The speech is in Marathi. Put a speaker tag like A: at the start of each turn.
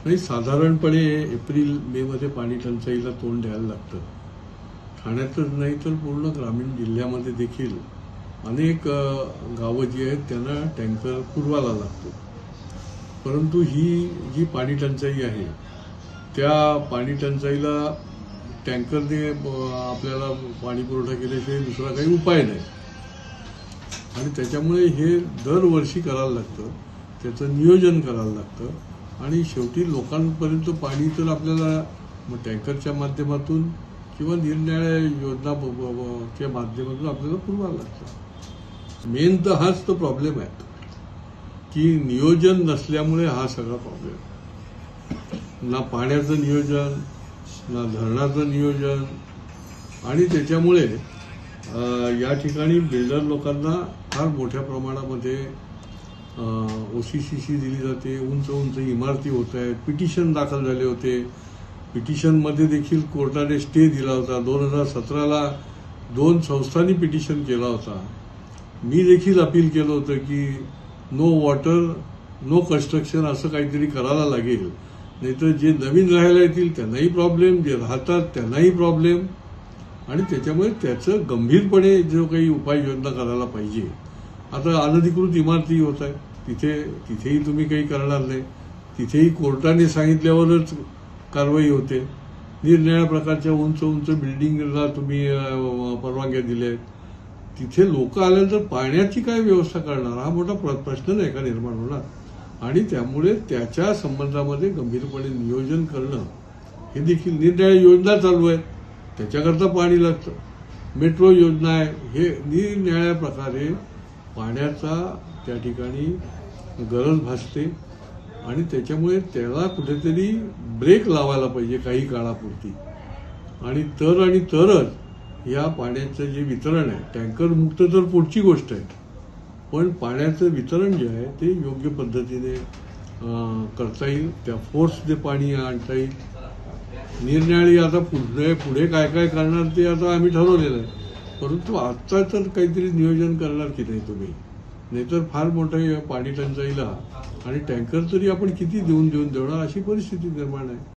A: नाही, साधारणपणे एप्रिल मे मध्ये पाणी टंचाईला तोंड द्यायला लागतं. ठाण्यातच नाही तर पूर्ण ग्रामीण जिल्ह्यामध्ये देखील अनेक गावं जी आहेत त्यांना टँकर पुरवायला लागतो. परंतु ही जी पाणी टंचाई आहे त्या पाणी टंचाईला टँकरने आपल्याला पाणी पुरवठा केल्याशिवाय दुसरा काही उपाय नाही आणि त्याच्यामुळे हे दरवर्षी करायला लागतं, त्याचं नियोजन करायला लागतं आणि शेवटी लोकांपर्यंत पाणी तर आपल्याला टँकरच्या माध्यमातून किंवा निरनिराळ्या योजनाच्या माध्यमातून आपल्याला पुरवायला लागतं. मेन तर हाच तो प्रॉब्लेम आहे की नियोजन नसल्यामुळे हा सगळा प्रॉब्लेम. ना पाण्याचं नियोजन, ना धरणाचं नियोजन आणि त्याच्यामुळे या ठिकाणी बिल्डर लोकांना फार मोठ्या प्रमाणामध्ये OCCC दिली जाते. उंच उंच इमारती होत आहेत. पिटिशन दाखल झाले होते. पिटिशनमध्ये देखील कोर्टाने स्टे दिला होता. 2017ला 2 संस्थांनी पिटिशन केला होता. मी देखील अपील केलं होतं की नो वॉटर नो कन्स्ट्रक्शन असं काहीतरी करायला लागेल, नाहीतर जे नवीन राहायला येतील त्यांनाही प्रॉब्लेम, जे राहतात त्यांनाही प्रॉब्लेम आणि त्याच्यामुळे त्याचं गंभीरपणे जो काही उपाययोजना करायला पाहिजे. आता अनधिकृत इमारती होत आहेत, तिथेही तुम्ही काही करणार नाही. तिथेही कोर्टाने सांगितल्यावरच कारवाई होते. निरनिराळ्या प्रकारच्या उंच उंच बिल्डिंगला तुम्ही परवानग्या दिल्या आहेत. तिथे लोक आल्यानंतर पाण्याची काय व्यवस्था करणार हा मोठा प्रश्न नाही का निर्माण होणार. आणि त्यामुळे त्याच्या संबंधामध्ये गंभीरपणे नियोजन करणं हे देखील निरनिराळ्या योजना चालू आहेत, त्याच्याकरता पाणी लागतं. मेट्रो योजना आहे. हे निरनिराळ्या प्रकारे पाण्याचा त्या ठिकाणी गरज भासते आणि त्याच्यामुळे त्याला कुठेतरी ब्रेक लावायला पाहिजे काही काळापुरती. आणि तरच या पाण्याचं जे वितरण आहे, टँकर मुक्त तर पुढची गोष्ट आहे, पण पाण्याचं वितरण जे आहे ते योग्य पद्धतीने करता येईल. त्या फोर्सने पाणी आणता येईल. निरनिराळी आता पुढे काय काय करणार ते आता आम्ही ठरवलेलं आहे. परंतु आत्ता तर काहीतरी नियोजन करणार की नाही तुम्ही, नाहीतर फार मोठं पाणी टंचाईला आणि टँकर तरी आपण किती देऊन देणार अशी परिस्थिती निर्माण आहे.